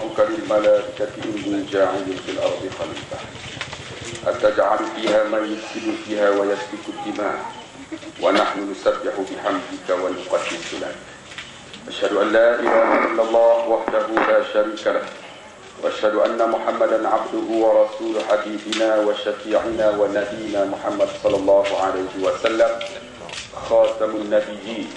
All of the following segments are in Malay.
ربك للملائكة إني جاعل في الأرض خليفة أتجعل فيها من يفسد فيها ويسفك الدماء ونحن نسبح بحمدك ونقدس لك. أشهد أن لا إله إلا الله وحده لا شريك له وأشهد أن محمدا عبده ورسوله حبيبنا وشفيعنا ونبينا محمد صلى الله عليه وسلم خاتم النبيين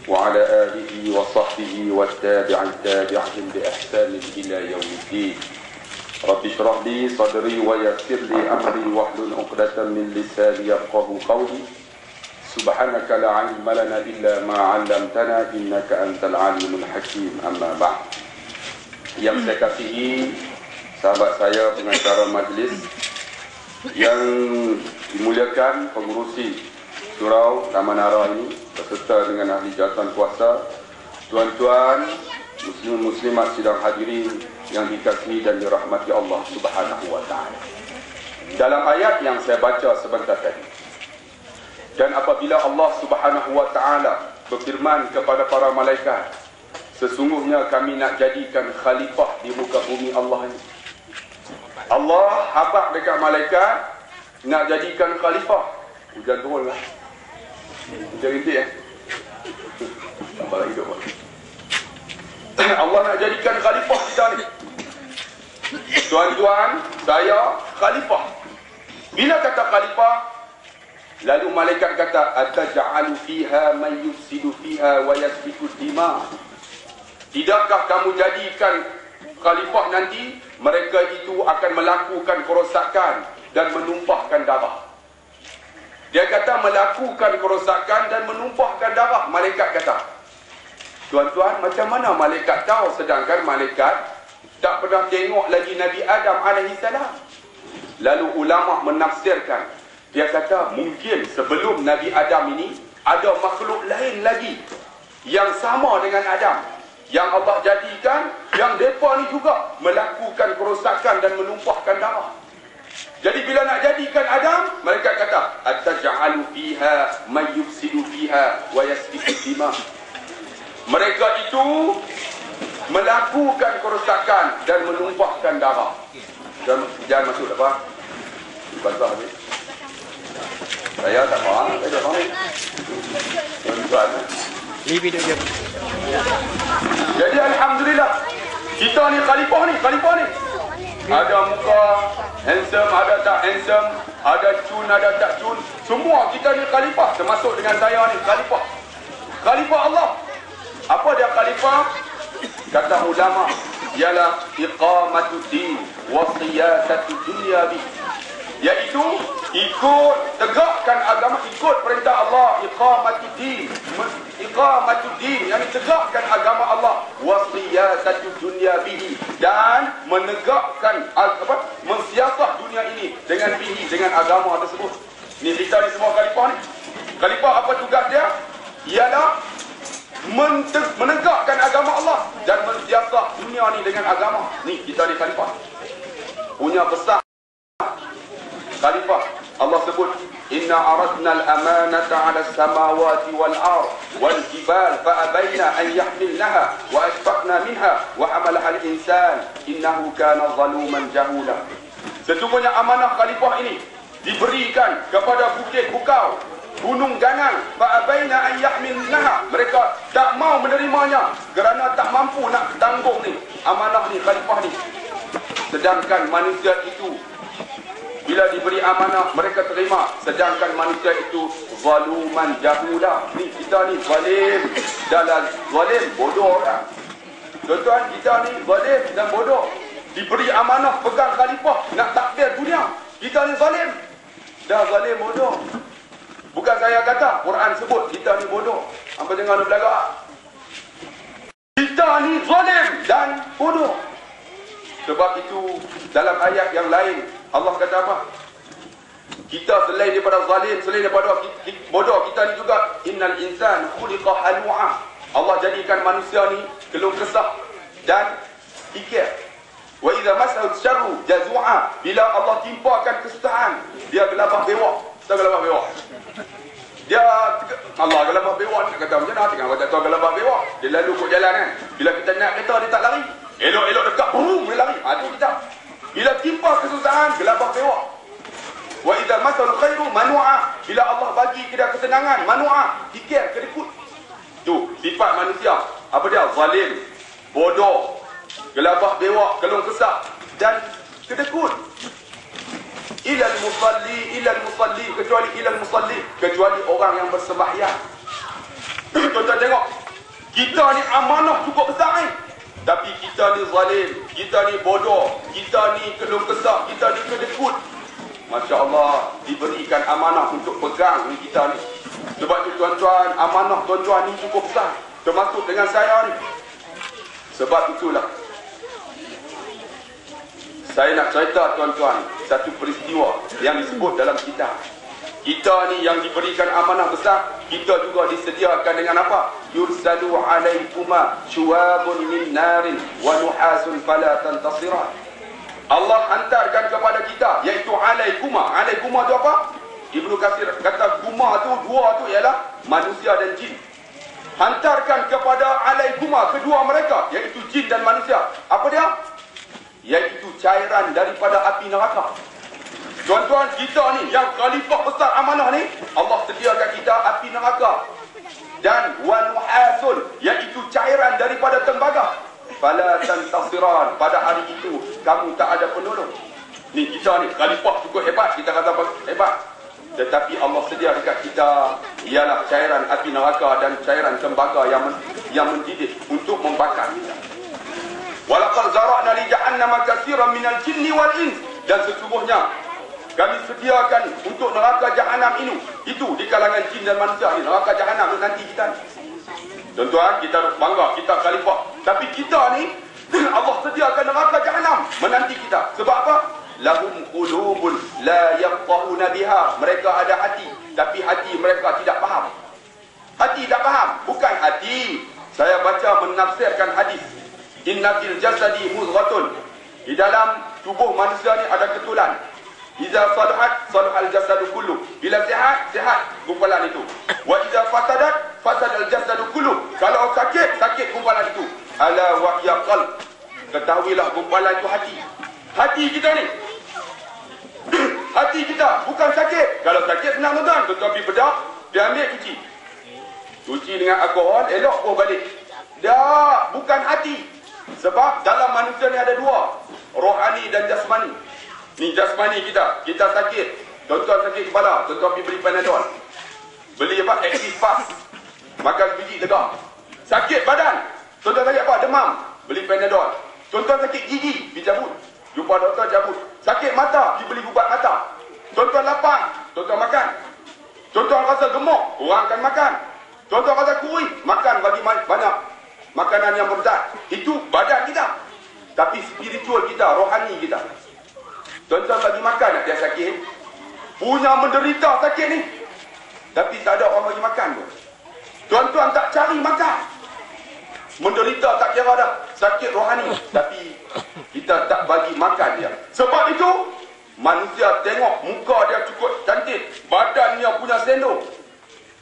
وعلى آله وصحبه والتابعين بإحسان إلى يوم الدين. رب اشرح لي صدري ويسر لي أمري واحلل عقدة من لساني يفقهوا قولي. سبحانك لا علم لنا إلا ما علمتنا إنك أنت العليم الحكيم. أما بعد. Yang saya kasihi sahabat saya pengacara majlis yang dimuliakan pengurusi surau Tamanara ini beserta dengan ahli jawatan kuasa, tuan-tuan muslim-muslimat sidang hadirin yang dikasihi dan dirahmati Allah Subhanahu wa taala. Dalam ayat yang saya baca sebentar tadi, dan apabila Allah Subhanahu wa taala berfirman kepada para malaikat, sesungguhnya kami nak jadikan khalifah di muka bumi Allah ini. Allah habaq dekat malaikat nak jadikan khalifah. Hujan turun lah. Hujan rintik Apa lagi tu? Allah nak jadikan khalifah kita ni. Tuan-tuan, saya khalifah. Bila kata khalifah, lalu malaikat kata ataj'alu fiha man yufsidu fiha wa yasfiku dima. Tidakkah kamu jadikan khalifah nanti mereka itu akan melakukan kerosakan dan menumpahkan darah? Dia kata melakukan kerosakan dan menumpahkan darah. Malaikat kata, tuan-tuan, macam mana malaikat tahu sedangkan malaikat tak pernah tengok lagi Nabi Adam alaihissalam? Lalu ulama menafsirkan, dia kata mungkin sebelum Nabi Adam ini ada makhluk lain lagi yang sama dengan Adam, yang Allah jadikan, yang mereka ni juga melakukan kerosakan dan menumpahkan darah. Jadi bila nak jadikan Adam, mereka kata ataj'alu fiha man yufsidu fiha wa yasfiku dima. Mereka itu melakukan kerosakan dan menumpahkan darah. Jangan masuk apa? Basah ni. Saya tak faham, saya tak faham. Tuan-tuan. Ni video dia. Jadi alhamdulillah, kita ni khalifah ni. Ada muka handsome, ada tak handsome, ada cun, ada tak cun. Semua kita ni khalifah, termasuk dengan saya ni khalifah. Khalifah Allah. Apa dia khalifah? Kata ulama, ialah iqamatuddin wa siyasatu dunya bi. Iaitu ikut tegakkan agama, ikut perintah Allah, iqamatuddin, yang tegakkan agama Allah, wasiyasatu dunya bihi, dan menegakkan mensiasah dunia ini dengan bihi, dengan agama tersebut. Ni kita ni semua khalifah ni. Khalifah apa tugas dia? Ialah menegakkan agama Allah dan mensiasah dunia ni dengan agama. Ni kita ni khalifah. Punya besar khalifah. Allah sebut inna aradna al-amanata 'ala as-samawati wal-ard wal-jibal fa abayna an yahmilnaha wa ashfaqna minha wa hamalaha al-insan innahu kana zaluman jahula. Sesungguhnya amanah khalifah ini diberikan kepada bukit bukau, gunung ganang, fa abayna an yahmilnaha. Mereka tak mau menerimanya kerana tak mampu nak tanggung ni amanah ni, khalifah ni. Sedangkan manusia itu bila diberi amanah mereka terima, sedangkan manusia itu zaluman jahula. Ni kita ni zalim, dalam zalim bodoh orang. Tuan-tuan, kita ni zalim dan bodoh. Diberi amanah pegang khalifah, nak takbir dunia. Kita ni zalim. Dah zalim bodoh. Bukan saya kata, Quran sebut kita ni bodoh. Apa jangan nak belagak. Kita ni zalim dan bodoh. Sebab itu dalam ayat yang lain Allah kata apa? Kita selain daripada zalim, selain daripada bodoh, kita ni juga innal insan khuliqa halu'a. Allah jadikan manusia ni keluh kesah dan fikir. Wa idza mas'al syarru jazua. Bila Allah timpakan kesusahan, dia gelabah bewak. Tahu gelabah bewak? Dia Allah gelabah bewak, nak kata macam mana? Tengah kata tahu gelabah bewak. Dia lalu kot jalan kan. Bila kita nak kereta dia tak lari. Elok-elok dekat, boom, timpa kesusahan, gelabah bewak. Wa idza masal khairu manu'a. Bila Allah bagi kita kesenangan, manu'a, dikir, kedekut. Tu sifat manusia. Apa dia? Zalim, bodoh, gelabah bewak, kelong kesak dan kedekut. Ilal musalli, kecuali orang yang bersembahyang. Tuan-tuan tengok, kita ni amanah cukup besar ni, tapi kita ni zalim, kita ni bodoh, kita ni kelong kesak, kita ni kedekut. Masya Allah, diberikan amanah untuk pegang ni kita ni. Sebab tu tuan-tuan, amanah tuan-tuan ni cukup besar, termasuk dengan saya ni. Sebab itulah saya nak cerita tuan-tuan satu peristiwa yang disebut dalam kitab. Kita ni yang diberikan amanah besar, kita juga disediakan dengan apa? Yursalu alaikuma syuwabun min narin wa nuhasun fala tantasiran. Allah hantarkan kepada kita, iaitu alaikuma. Alaikuma tu apa? Ibnu Katsir kata kuma tu, dua tu ialah manusia dan jin. Hantarkan kepada alaikuma, kedua mereka, iaitu jin dan manusia. Apa dia? Iaitu cairan daripada api neraka. Tuan-tuan, kita ni yang khalifah besar amanah ni, Allah sediakan kita api neraka. Dan wanuhasun, iaitu cairan daripada tembaga. Fala tantasiran, pada hari itu kamu tak ada penolong. Ni kita ni khalifah cukup hebat, kita kata hebat. Tetapi Allah sedia dekat kita ialah cairan api neraka dan cairan tembaga yang mendidih untuk membakar kita. Walaqad zara'na li jahannama katsiran minal jinni wal ins, dan sesungguhnya kami sediakan untuk neraka jahanam itu di kalangan jin dan manusia ni. Neraka jahanam nanti kita ni. Tuan-tuan, kita bangga kita khalifah, tapi kita ni Allah sediakan neraka jahanam menanti kita. Sebab apa? Lahum qulubun la yafqahuna biha. Mereka ada hati, tapi hati mereka tidak faham. Hati tak faham, bukan hati. Saya baca menafsirkan hadis. Inna fil jasadi mudghatun. Di dalam tubuh manusia ni ada ketulan. Iza salahat salahal jasadu kullu. Bila sihat, sihat gumpalan itu. Wa iza fasadat fasadal jasadu kullu. Kalau sakit, sakit gumpalan itu. Ala wa hiya qalb. Ketahuilah gumpalan itu hati. Hati kita ni. Hati kita bukan sakit. Kalau sakit senang tuan-tuan, tetapi bedak dia ambil cuci. Cuci dengan alkohol, elok pun balik. Dah, bukan hati. Sebab dalam manusia ni ada dua, rohani dan jasmani. Ni jasmani kita sakit. Tuan-tuan sakit kepala, tuan-tuan pergi beli Panadol. Beli apa? Active Fast. Makan biji lega. Sakit badan, tuan-tuan sakit apa? Demam. Beli Panadol. Tuan-tuan sakit gigi, pergi cabut. Jumpa doktor cabut. Sakit mata, pergi beli ubat mata. Tuan-tuan lapar, tuan-tuan makan. Tuan-tuan rasa gemuk, kurangkan makan. Tuan-tuan rasa kurus, makan bagi banyak makanan yang berzat. Itu badan kita. Tapi spiritual kita, rohani kita. Tuan-tuan bagi makan nak dia sakit. Punya menderita sakit ni. Tapi tak ada orang bagi makan pun. Tuan-tuan tak cari makan. Menderita tak kira dah. Sakit rohani. Tapi kita tak bagi makan dia. Sebab itu, manusia tengok muka dia cukup cantik. Badannya punya sendok.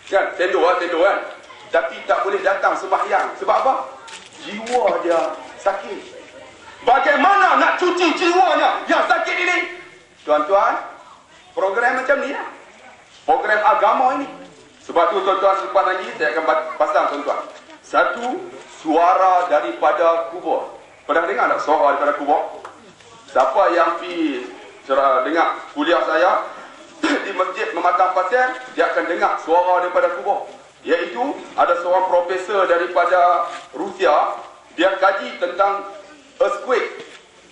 Kan? Sendok kan? Tapi tak boleh datang sembahyang. Sebab apa? Jiwa dia sakit. Bagaimana nak cuci jiwanya yang sakit ini? Tuan-tuan, program macam ni lah. Program agama ini. Sebab tu tuan-tuan, selepas lagi saya akan pasang tuan-tuan. Satu, suara daripada kubur. Pernah dengar tak suara daripada kubur? Siapa yang pergi dengar kuliah saya di masjid Mematang Pasir, dia akan dengar suara daripada kubur. Iaitu ada seorang profesor daripada Rusia, dia kaji tentang earthquake,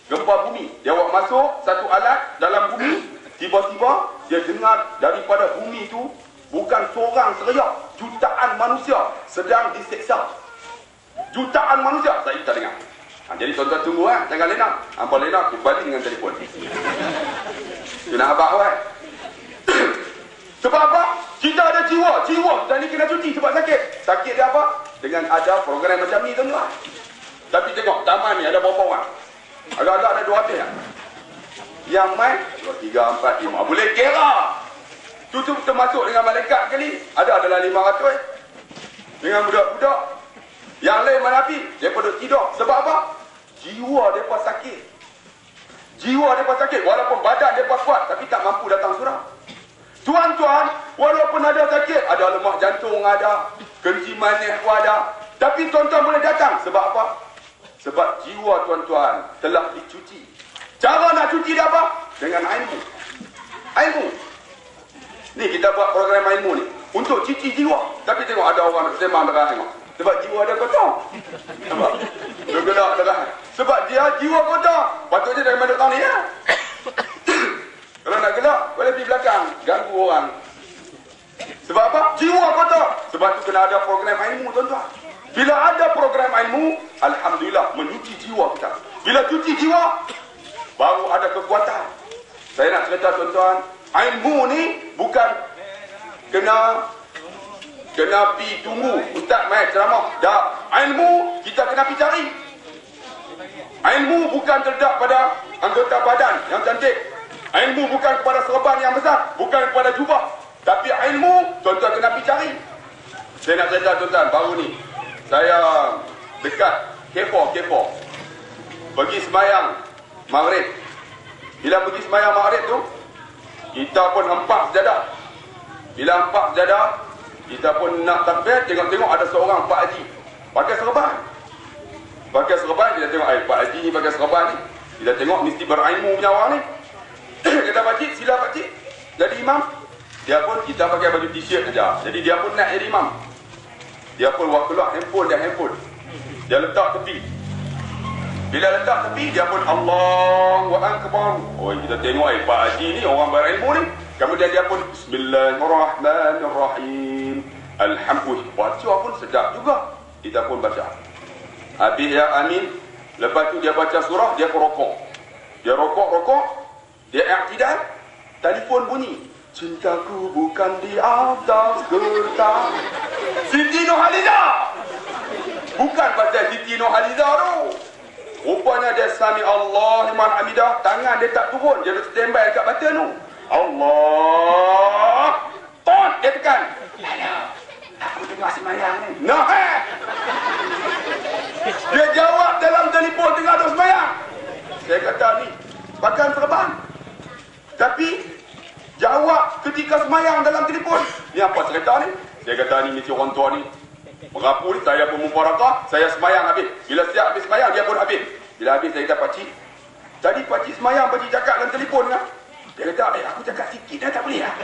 gempa bumi. Dia buat masuk satu alat dalam bumi, tiba-tiba dia dengar daripada bumi itu bukan seorang teriak, jutaan manusia sedang diseksa. Jutaan manusia, saya tak dengar. Jadi tuan-tuan tunggu jangan lena. Hampa lena, balik dengan telefon. Kena abang Sebab apa? Kita ada jiwa kita ni kena cuci sebab sakit. Sakit dia apa? Dengan ada program macam ni tuan-tuan. Tapi tengok, taman ni ada berapa orang? Agak-agak ada 200 kan? Yang main 2, 3, 4, 5. Boleh kira. Tu termasuk dengan malaikat kali. Ada adalah 500 dengan budak-budak. Yang lain mana api? Mereka duduk tidur. Sebab apa? Jiwa mereka sakit. Jiwa mereka sakit, walaupun badan mereka kuat, tapi tak mampu datang surau. Tuan-tuan, walaupun ada sakit, ada lemah jantung ada, kenciman pun ada, tapi tuan-tuan boleh datang. Sebab apa? Sebab jiwa tuan-tuan telah dicuci. Cara nak cuci dia apa? Dengan ilmu. Ilmu. Ni kita buat program ilmu ni untuk cuci jiwa. Tapi tengok ada orang nak sembang darah tengok. Sebab jiwa dia kotor. Nampak? Dia gelak darah. Sebab dia jiwa kotor. Patutnya dari mana datang ni ya? Kalau nak gelak, boleh pergi belakang. Ganggu orang. Sebab apa? Jiwa kotor. Sebab tu kena ada program ilmu tuan-tuan. Bila ada program ilmu, alhamdulillah menyuci jiwa kita. Bila cuci jiwa, baru ada kekuatan. Saya nak cerita tuan-tuan, ilmu ni bukan kena pergi tunggu ustaz mai ceramah. Dah, ilmu kita kena pergi cari. Ilmu bukan terletak pada anggota badan yang cantik. Ilmu bukan kepada serban yang besar, bukan kepada jubah. Tapi ilmu tuan-tuan kena pergi cari. Saya nak cerita tuan-tuan, baru ni saya dekat Kepo pergi sembahyang maghrib. Bila pergi sembahyang maghrib tu, kita pun hempak sejadah. Bila hempak sejadah, kita pun nak takbir, tengok-tengok ada seorang Pak Haji pakai serban. Kita tengok, Pak Haji ni pakai serban ni, kita tengok mesti berilmu punya orang ni. Kata pakcik, sila pakcik jadi imam. Dia pun, kita pakai baju t-shirt saja, jadi dia pun nak jadi imam. Dia pun keluar handphone. Dia letak tepi. Bila letak tepi, dia pun Allahu Akbar. Oh, kita tengok Pak Haji ni orang berilmu ni. Kemudian dia pun Bismillahirrahmanirrahim. Alhamdulillah. Baca pun sedap juga. Kita pun baca. Habis ya amin. Lepas tu dia baca surah, dia pun rokok. Dia rokok. Dia i'tidal. Telefon bunyi. Cintaku bukan di atas kertas. Siti Nurhaliza. Bukan pasal Siti Nurhaliza tu. Rupanya dia sami Allah liman hamidah, tangan dia tak turun, dia standby dekat batin tu. Allah. Ton dia tekan. Hello. Aku tengah sembahyang ni. Nah. Dia jawab dalam telefon tengah duk sembahyang. Saya kata ni pakai serban. Tapi jawab ketika sembahyang dalam telefon. Ni apa cerita ni? Saya kata ni mesti orang tua ni merapu ni. Saya pun mufarakah, saya sembahyang habis. Bila siap habis sembahyang, dia pun habis. Bila habis saya kata, pakcik, tadi pakcik sembahyang, pakcik cakap dalam telefon kan? Dia kata, aku cakap sikit dah, tak boleh lah.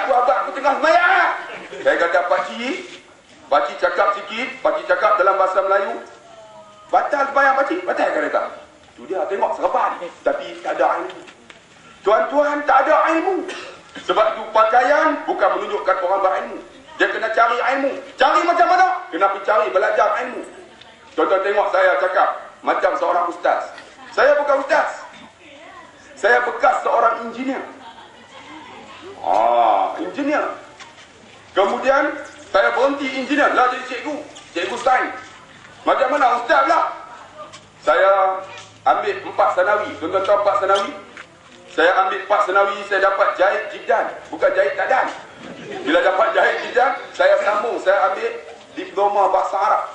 Aku tengah sembahyang. Saya kata, pakcik cakap sikit, pakcik cakap dalam bahasa Melayu. Batal sembahyang pakcik? Batal kan dia kata? Tu dia tengok serban, tapi tak ada ilmu. Tuan-tuan, tak ada ilmu. Sebab tu pakaian bukan menunjukkan orang berilmu. Dia kena cari ilmu. Cari macam mana? Kena pergi cari, belajar ilmu. Tuan-tuan tengok saya cakap macam seorang ustaz. Saya bukan ustaz. Saya bekas seorang engineer. Engineer. Kemudian saya berhenti engineer lah jadi cikgu sains. Macam mana ustaz pula? Saya ambil 4 sanawi. Tuan-tuan tahu 4 sanawi? Saya ambil 4 sanawi, saya dapat jahit jildan, bukan jahit dadan. Bila dapat jahit jildan, saya sambung, saya ambil diploma bahasa Arab.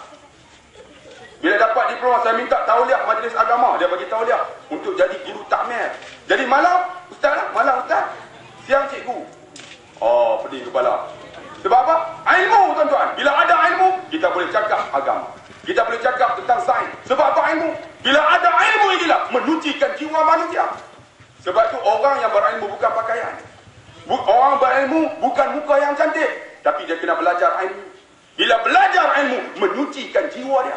Bila dapat diploma, saya minta tauliah majlis agama. Dia bagi tauliah untuk jadi guru takmir. Jadi malam ustaz lah, malam ustaz, siang cikgu. Oh, pedih kepala. Sebab apa? Ilmu tuan-tuan. Bila ada ilmu, kita boleh cakap agama. Kita boleh cakap tentang sains. Sebab apa ilmu? Bila ada ilmu inilah menyucikan jiwa manusia. Sebab tu orang yang berilmu bukan pakaian. Orang berilmu bukan muka yang cantik, tapi dia kena belajar ilmu. Bila belajar ilmu, menyucikan jiwa dia.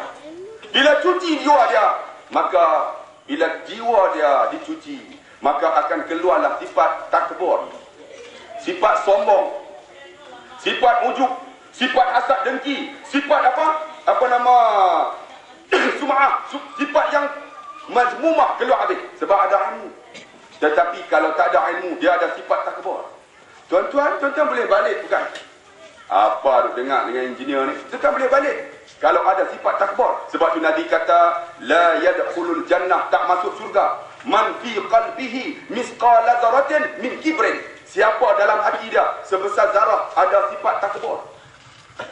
Bila cuci jiwa dia, maka bila jiwa dia dicuci, maka akan keluarlah sifat takbur, sifat sombong, sifat ujub, sifat hasad dengki, sifat apa nama sum'ah, sifat yang majmumah keluar habis sebab ada ilmu. Tetapi kalau tak ada ilmu, dia ada sifat takbur. Tuan-tuan boleh balik bukan? Apa duk dengar dengan engineer ni? Tuan boleh balik kalau ada sifat takbur. Sebab tu Nabi kata, la yadkhulul jannah, tak masuk surga, man fi qalbihi misqala dzarratin min kibrin. Siapa dalam hati dia sebesar zarah ada sifat takbur.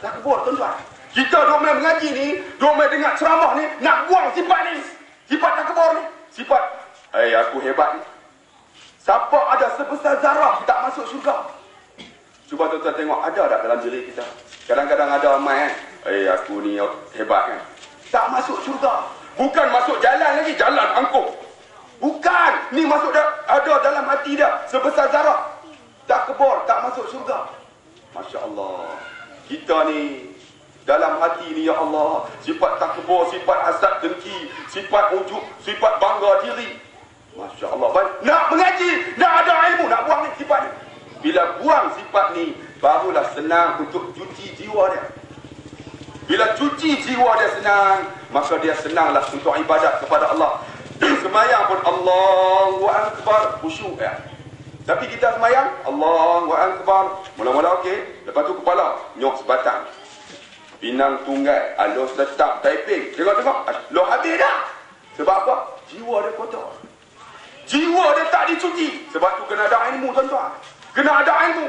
Takbur tuan-tuan. Kita duk mengaji ni, duk dengar ceramah ni, nak buang sifat ni. Sifat takbur ni, sifat Aku hebat ni. Siapa ada sebesar zarah tak masuk syurga? Cuba tuan-tuan tengok, ada tak dalam diri kita? Kadang-kadang ada amal aku ni hebat kan. Tak masuk syurga. Bukan masuk jalan lagi, jalan angkuh. Bukan, ni masuk ada dalam hati dia sebesar zarah. Tak kebor, tak masuk syurga. Masya Allah. Kita ni dalam hati ni, ya Allah, sifat takbur, sifat hasad dengki, sifat ujub, sifat bangga diri. Masya Allah. Nak mengaji, nak ada ilmu, nak buang ni sifat ni. Bila buang sifat ni, barulah senang untuk cuci jiwa dia. Bila cuci jiwa dia senang, maka dia senanglah untuk ibadat kepada Allah. Semayang pun Allahu Akbar, khusyuk ya. Tapi kita semayang Allahu Akbar, mula-mula okey, lepas tu kepala nyok sebatang. Pinang tunggal, alus letak typing. Tengok-tengok, lo habis dah. Sebab apa? Jiwa dia kotor. Jiwa dia tak dicuci. Sebab tu kena ada ilmu, tuan-tuan. Kena ada ilmu.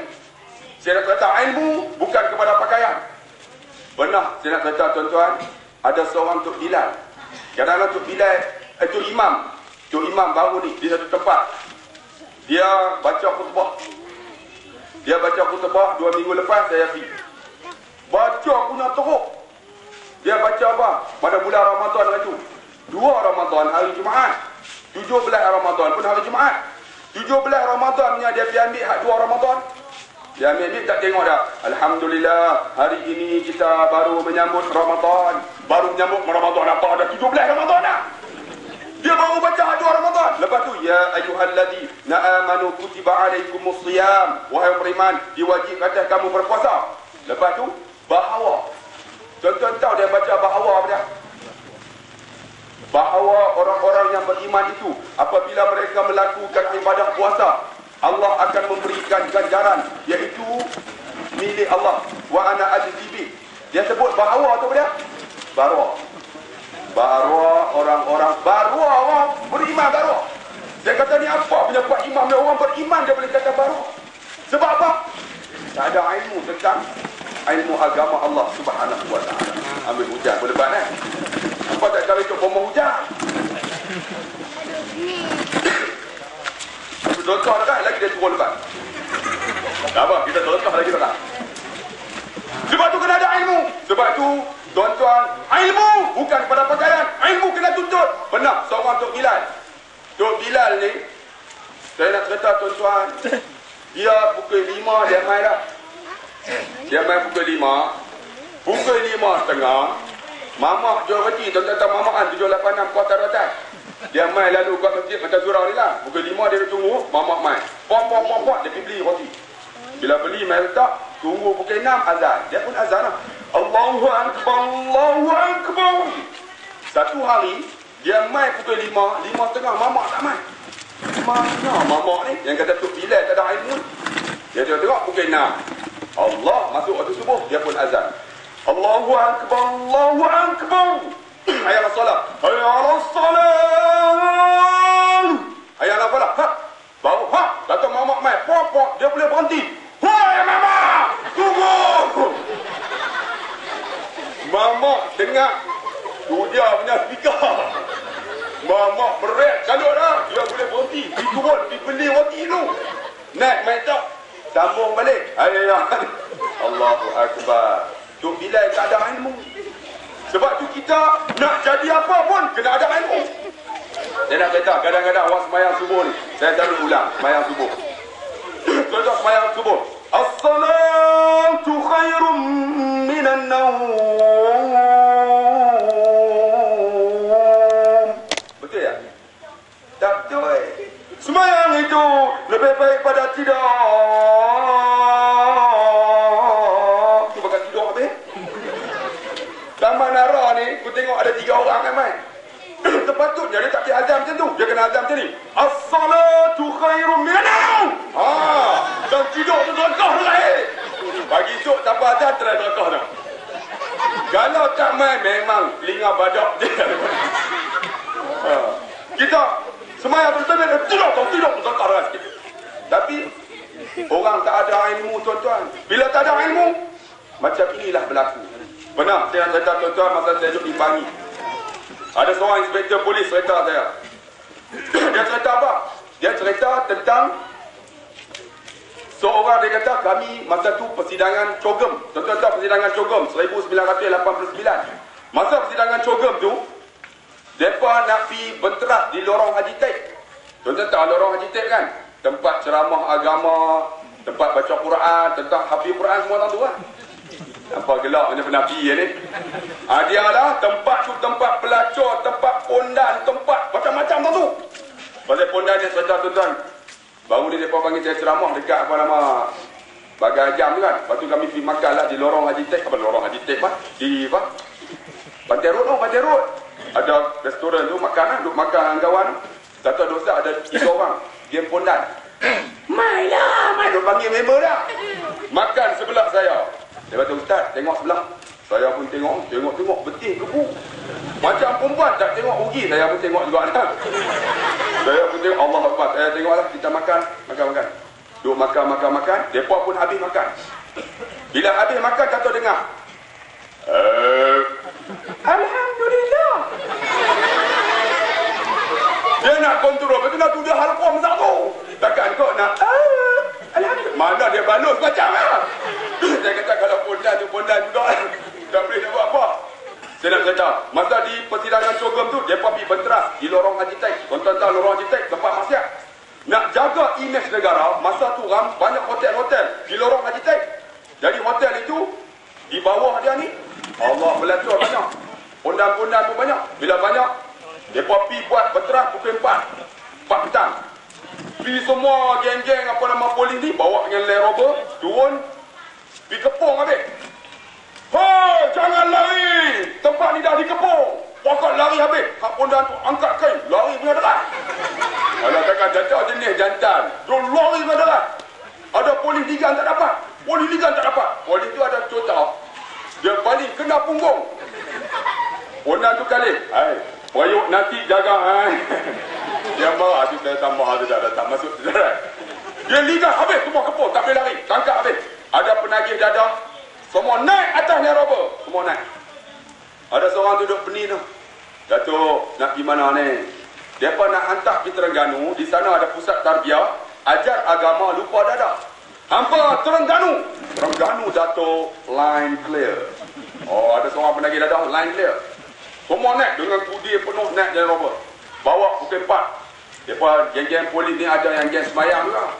Saya nak kata ilmu bukan kepada pakaian. Pernah saya nak kata, tuan-tuan, ada seorang Tok Bilal. Kadang-kadang Tok Bilal, Tok Imam baru ni di satu tempat. Dia baca khutbah. 2 minggu lepas saya pergi. Baca punya teruk. Dia baca apa? Pada bulan Ramadan itu. 2 Ramadan hari Jumaat. 17 Ramadan pun hari Jumaat. 17 Ramadannya dia pergi ambil hak 2 Ramadan. Dia ambil tak tengok dah. Alhamdulillah, hari ini kita baru menyambut Ramadan. Baru menyambut Ramadan apa? Ada 17 Ramadan dah. Dia baru baca hak 2 Ramadan. Lepas tu, ya ayyuhalladzina amanu kutiba alaikumus shiyam. Wahai beriman, diwajibkan atas kamu berpuasa. Lepas tu, bahawa. Tuan-tuan tahu dia baca bahawa apa dia? Bahawa orang-orang yang beriman itu, apabila mereka melakukan ibadah puasa, Allah akan memberikan ganjaran, iaitu milik Allah. Wa ana ajzibi. Dia sebut bahawa tu apa dia? Barwa orang-orang beriman barwa. Dia kata ni apa punya Pak Imam ni, orang beriman dia boleh kata barwa. Sebab apa? Tak ada ilmu tentang ilmu agama Allah Subhanahu wa taala. Ambil hujan boleh lebat kan? Apa tak cari untuk bomba hujan? Sedekah dah kan lagi dia turun lebat. Tak apa, kita sedekah lagi tak. Sebab tu kena ada ilmu. Sebab tu tuan-tuan, ilmu bukan pada pakaian. Ilmu kena tuntut. Pernah seorang Tok Bilal. Tok Bilal ni, saya nak cerita tuan-tuan, dia pukul 5 dia main dah. Dia main pukul 5. Pukul 5.30, mamak jual roti. Tuan-tuan tahu mamak kan 786 kuartal rotan. Dia main lalu kat masjid macam surau ni lah. Pukul 5 dia tunggu, mamak main. Pom, dia pergi beli roti. Bila beli main letak, tunggu pukul 6 azan. Dia pun azan lah. Allahu Akbar, Allahu Akbar. Satu hari, dia main pukul 5.30, mamak tak main. Mana mamak ni? Yang kata Tok Bilal tak ada ilmu. Dia tengok pukul 6. Allah masuk waktu subuh, dia pun azan. Allahu Akbar, Allahu Akbar. Hayya ala salat. Hayya ala salat. Hayya ala falah. Baru kata mamak main. Pok, dia boleh berhenti. Hai mamak, tunggu. Mamak dengar tu dia punya speaker. Mamak berat kalau dah dia boleh berhenti. Pergi turun, pergi beli roti tu. Naik main tak. Sambung balik. Ayah. Allahu Akbar. Tok Bilal tak ada ilmu. Sebab tu kita nak jadi apa pun kena ada ilmu. Saya nak kata kadang-kadang awak sembahyang subuh ni, saya selalu ulang sembahyang subuh. Contoh sembahyang subuh. As-salatu khairum minan naum. Betul tak? Tak betul. Sembahyang itu lebih baik pada tidur. Tu bakal tidur habis. Taman Nara ni, aku tengok ada 3 orang kan main. Sepatutnya dia tak boleh azam macam tu. Dia kena azam macam ni. As-salatu khairum minan naum. Dan tidur tu terkah dah lahir. Pagi esok tanpa azam try terkah dah. Kalau tak main memang telinga badak dia. Kita semayang betul-betul tidur tu terkah dah sikit. Tapi orang tak ada ilmu tuan-tuan. Bila tak ada ilmu, macam inilah berlaku. Pernah saya nak cerita tuan-tuan masa saya duduk di Bangi. Ada seorang inspektor polis cerita saya. Dia cerita apa? Dia cerita tentang seorang, dia kata kami masa tu persidangan Cogem. Tuan-tuan persidangan Cogem 1989. Masa persidangan Cogem tu, mereka nak pergi berteras di lorong Haji Taib. Tuan-tuan tahu lorong Haji Taib kan? Tempat ceramah agama, tempat baca Quran, tentang hafiz Quran semua orang tu lah. Nampak gelap macam pernah pergi ni. Dia lah tempat tu, tempat pelacur, tempat pondan, tempat macam-macam tu. Pasal pondan dia cerita tuan-tuan. Baru ni mereka panggil saya ceramah dekat apa nama Bagai Jam tu kan. Lepas tu kami pergi makan lah di lorong Haji Taib. Apa lorong Haji Taib lah? Di apa? Pantai Road tu, Pantai Road. Ada restoran tu makan lah, duduk makan dengan kawan. Satu dosa ada 3 orang. Game pondan. Mai lah, mai duduk panggil member dah. Makan sebelah saya. Dia kata, Ustaz, tengok sebelah. Saya pun tengok betis kebu. Macam perempuan tak tengok rugi, saya pun tengok juga. Saya pun tengok, Allah Akbar. Saya tengoklah, kita makan. Duk makan. Mereka pun habis makan. Bila habis makan, kata dengar. Alhamdulillah. Dia nak kontrol, betul nak tu dia halqom satu. Takkan kau nak, Alhamdulillah. Mana dia balus macam lah. Saya kata kalau pondan juga. Tak boleh nak buat apa. Saya nak cerita, masa di persidangan Cogem tu, dia pergi berteras di lorong Haji Taib. Tuan-tuan tahu lorong Haji Taib, tempat maksiat. Nak jaga imej negara, masa tu banyak hotel-hotel di lorong Haji Taib. Jadi hotel itu, di bawah dia ni, Allah pelacur banyak. Pondan-pondan pun banyak. Bila banyak, dia pergi buat berteras pukul 4 petang. Pergi semua geng-geng apa nama polis ni, bawa dengan Land Rover, turun, pergi kepung habis. Hei, jangan lari. Tempat ni dah dikepung. Pokok lari habis. Hak pondan tu angkat kain, lari punya dekat. Kalau takkan jatuh jenis jantan, dia lari punya dekat. Ada polis ligan tak dapat. Polis tu ada cotah. Dia balik kena punggung. Pondan tu kali. Hai, wayuk nanti jaga. Dia marah tu, saya tambah tu dah tak masuk. Dia ligan habis, semua kepung. Tak boleh lari. Tangkap habis. Ada penagih dadah. Semua naik atas Land Rover. Semua naik. Ada seorang duduk pening tu. Datuk, nak pergi mana ni? Mereka nak hantar pergi Terengganu. Di sana ada pusat tarbiyah. Ajar agama, lupa dadah. Hampa Terengganu. Datuk, line clear. Oh, ada seorang penagih dadah, line clear. Semua naik dengan kudi penuh naik Land Rover. Bawa pukul 4. Mereka geng-geng polis ni ada yang geng semayang juga.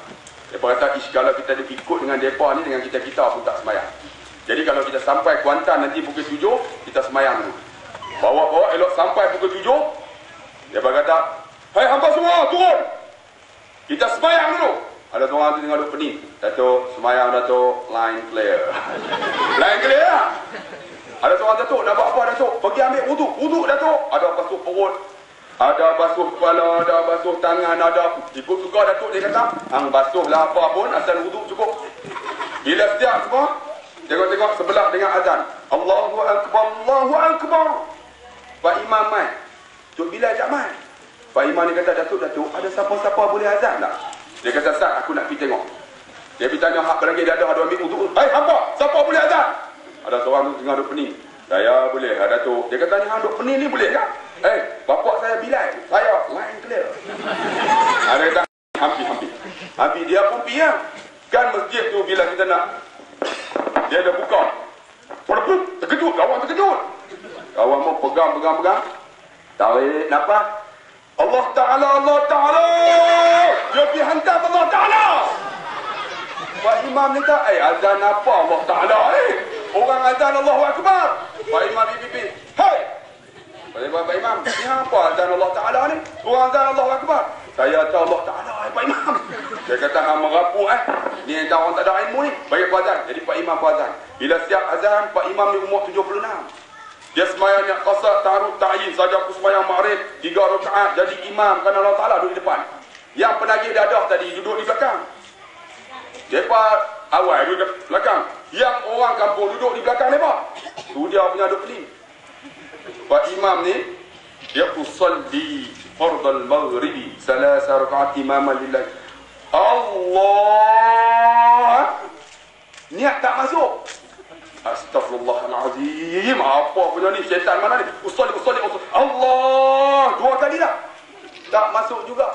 Mereka kata, kalau kita ikut dengan mereka ni, dengan kita pun tak semayang. Jadi kalau kita sampai Kuantan nanti pukul 7, kita semayang dulu. Bawa elok sampai pukul 7. Dia berkata, hai hampa semua turun. Kita semayang dulu. Ada seorang tu tengah duduk pening. Datuk, semayang Datuk, line clear. Line clear lah. Ada seorang Datuk, nak buat apa Datuk? Pergi ambil wuduk Datuk. Ada basuh perut, ada basuh kepala, ada basuh tangan, ada ikut juga Datuk. Dia kata, hang basuh lah apa pun, asal wuduk cukup. Bila setiap semua, tengok-tengok sebelah dengan azan. Allahu Akbar, Allahu Akbar. Pak Imam mai. Tok Bilal tak mai. Pak Imam ni kata, Datuk, ada siapa-siapa boleh azan tak? Dia kata, Ustaz, aku nak pergi tengok. Dia pergi tanya hak lagi, dia ada ambil wuduk. Hai, hampa, siapa boleh azan? Ada seorang tu tengah duduk pening. Saya boleh, Datuk. Dia kata, hang duduk pening ni boleh tak? Bapak saya Bilal. Saya, line clear. Dia kata, hampir. Dia pun pergi lah. Kan masjid tu bila kita nak, dia ada buka. Terkejut, kawan terkejut. Kawan mau pegang. Tarik nafas. Allah Ta'ala. Dia pergi hantar Allah Ta'ala. Pak Imam ni tak, azan apa Allah Ta'ala Orang azan Allahu Akbar. Pak Imam pipi. Hai. Pak Imam, ni apa azan Allah Ta'ala ni? Orang azan Allahu Akbar. Saya tahu Allah Ta'ala, Pak Imam. Dia kata, hang merapu Ni yang orang tak ada ilmu ni. Bagi azan. Jadi Pak Imam azan. Bila siap azan, Pak Imam ni umur 76. Dia semayang yang qasar, ta'arud, ta'yin. Saja aku semayang maghrib 3 rakaat. Jadi imam kerana Allah Ta'ala duduk di depan. Yang penagih dadah tadi duduk di belakang. Mereka awal duduk di belakang. Yang orang kampung duduk di belakang mereka. Tu dia punya duduk pening. Pak Imam ni, dia usalli fardal maghribi 3 rakaat imaman lillahi. Allah. Niat tak masuk. Astaghfirullahalazim. Apa punya ni? Syaitan mana ni? Usalli. Allah. 2 kali dah. Tak masuk juga.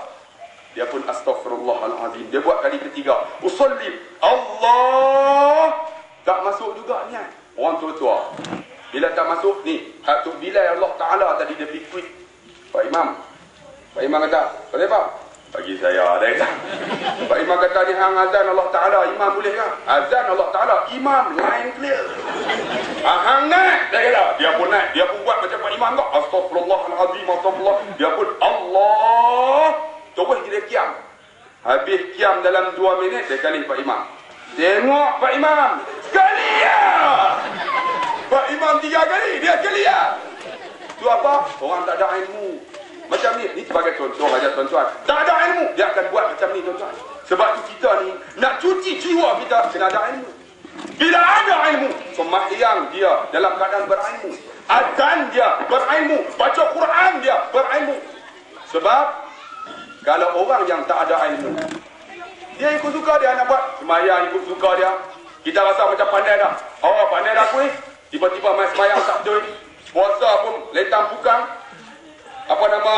Dia pun astaghfirullahalazim. Dia buat kali ketiga. Usalli. Allah. Tak masuk juga niat. Orang tua-tua. Bila tak masuk, ni. Hak tu bila Allah Ta'ala tadi dia pergi quick. Pak Imam. Pak Imam kata, kenapa? Bagi saya ada kata. Pak Imam kata ni hang azan Allah Ta'ala. Imam boleh ke? Azan Allah Ta'ala. Imam line clear. Hang naik. Dia kata. Dia pun naik. Dia pun buat macam Pak Imam kau. Astaghfirullahalazim. Astagfirullah. Dia pun Allah. Terus dia kiam. Habis kiam dalam 2 minit, dia kali Pak Imam. Tengok Pak Imam. Sekali ya. Pak Imam 3 kali, dia sekali ya. Itu apa? Orang tak ada ilmu. Macam ni sebagai contoh aja tuan-tuan. Tak ada ilmu, dia akan buat macam ni tuan-tuan. Sebab tu kita ni, nak cuci jiwa kita, kena ada ilmu. Bila ada ilmu, sembahyang dia dalam keadaan berilmu. Azan dia berilmu. Baca Quran dia berilmu. Sebab kalau orang yang tak ada ilmu, dia ikut suka dia nak buat sembahyang, ikut suka dia. Kita rasa macam pandai dah. Oh, pandai dah aku ni. Tiba-tiba main sembahyang tak betul. Puasa pun letang bukang. Apa nama,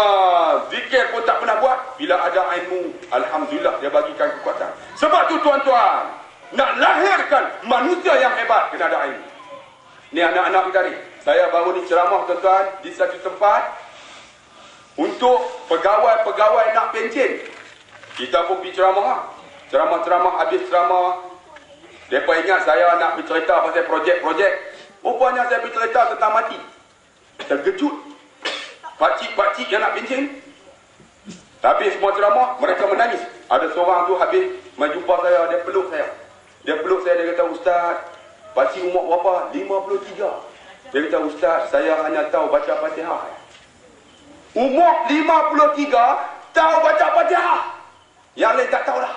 zikir pun tak pernah buat. Bila ada ilmu, alhamdulillah dia bagikan kekuatan. Sebab tu tuan-tuan, nak lahirkan manusia yang hebat, kena ada ilmu. Ni anak-anak kita ni. Saya baru ni ceramah tuan-tuan di satu tempat untuk pegawai-pegawai nak pencen. Kita pun pergi ceramah. Ceramah-ceramah, habis ceramah, mereka ingat saya nak bercerita pasal projek-projek. Rupanya saya bercerita tentang mati. Terkejut. Pakcik-pakcik yang nak pencen. Habis semua ceramah, mereka menangis. Ada seorang tu habis menjumpa saya, dia peluk saya. Dia peluk saya, dia kata, Ustaz, pakcik umur berapa? 53. Dia kata, Ustaz, saya hanya tahu baca Fatihah. Umur 53, tahu baca Fatihah. Yang lain tak tahulah.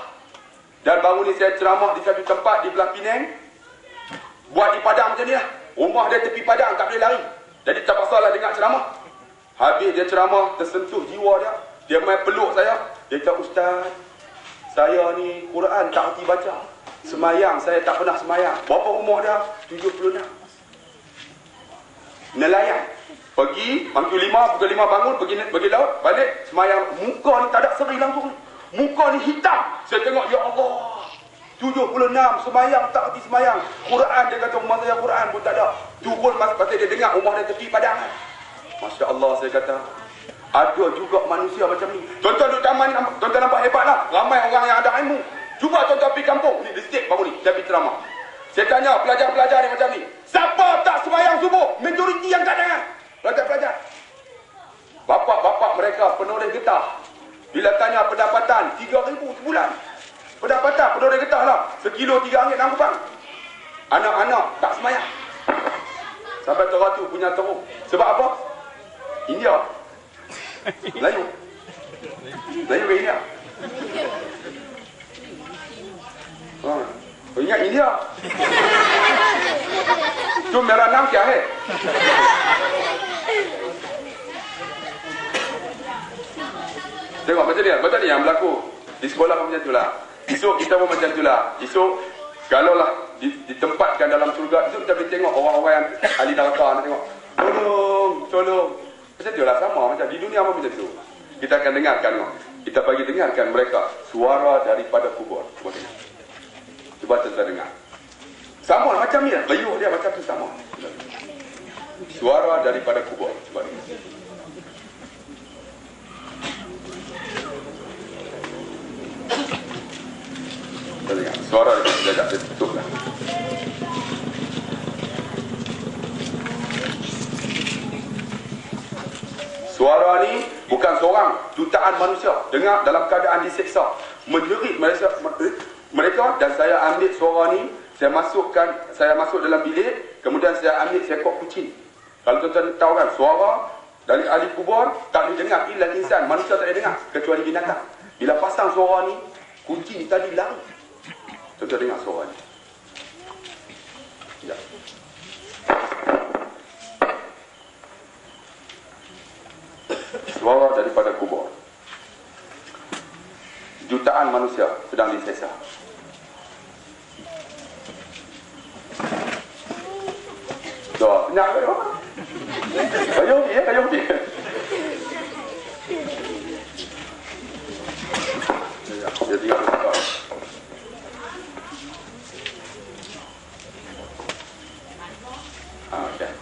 Dan baru ni saya ceramah di satu tempat di belah Penang. Buat di padang macam ni lah. Rumah dia tepi padang, tak boleh lari. Jadi terpaksa lah dengar ceramah. Habis dia ceramah, tersentuh jiwa dia. Dia main peluk saya. Dia kata, Ustaz, saya ni Quran tak erti baca. Semayang, saya tak pernah semayang. Berapa umur dia? 76. Nelayan. Pergi, pukul 5 bangun, pergi laut, balik, semayang. Muka ni tak ada seri langsung. Muka ni hitam. Saya tengok, ya Allah, 76, semayang, tak erti semayang. Quran, dia kata, rumah saya Quran pun tak ada. Tu pun pasal dia dengar, rumah dia tepi padang. Masya Allah, saya kata, ada juga manusia macam ni. Tuan-tuan duduk taman, tuan-tuan nampak hebat lah. Ramai orang yang ada ilmu. Cuba tuan-tuan pergi kampung. Ni, di state baru ni, saya pergi ceramah. Saya tanya pelajar-pelajar ni macam ni. Siapa tak semayang subuh? Majoriti yang tak dengar. Pelajar-pelajar. Bapak-bapak mereka penulis getah. Bila tanya pendapatan, 3,000 sebulan. Pendapatan penulis getah lah. Sekilo RM3 nak kupang. Anak-anak tak semayang. Sampai teratur punya teruk. Sebab apa? India. Melayu. Melayu ke India. Ingat India. Tu merah nam kya hai? Tengok macam ni yang berlaku di sekolah pun macam tu lah. Esok kita pun macam tu lah. Esok kalau lah ditempatkan dalam surga, esok kita boleh tengok orang-orang yang ahli neraka nak tengok. Tolong. Macam tu lah, sama macam di dunia pun macam tu. Kita akan dengarkan, kita bagi dengarkan mereka suara daripada kubur. Cuba dengar. Cuba kita dengar. Sama macam ni lah, layuh dia macam tu sama. Suara daripada kubur. Cuba dengar. Kita dengar. Suara dia tutup lah. Suara ni bukan seorang, jutaan manusia dengar dalam keadaan diseksa, menjerit mereka, dan saya ambil suara ni, saya masuk dalam bilik, kemudian saya ambil seekor kucing. Kalau tuan-tuan tahu kan, suara dari ahli kubur tak boleh dengar illa insan, manusia tak boleh dengar kecuali binatang. Bila pasang suara ni, kucing tadi lari. Tuan-tuan dengar suara ni. Ya. Suara daripada kubur. Jutaan manusia sedang diseksa. Dah, senyap ke? Kayuh dia. Dia tinggal berapa? Okey.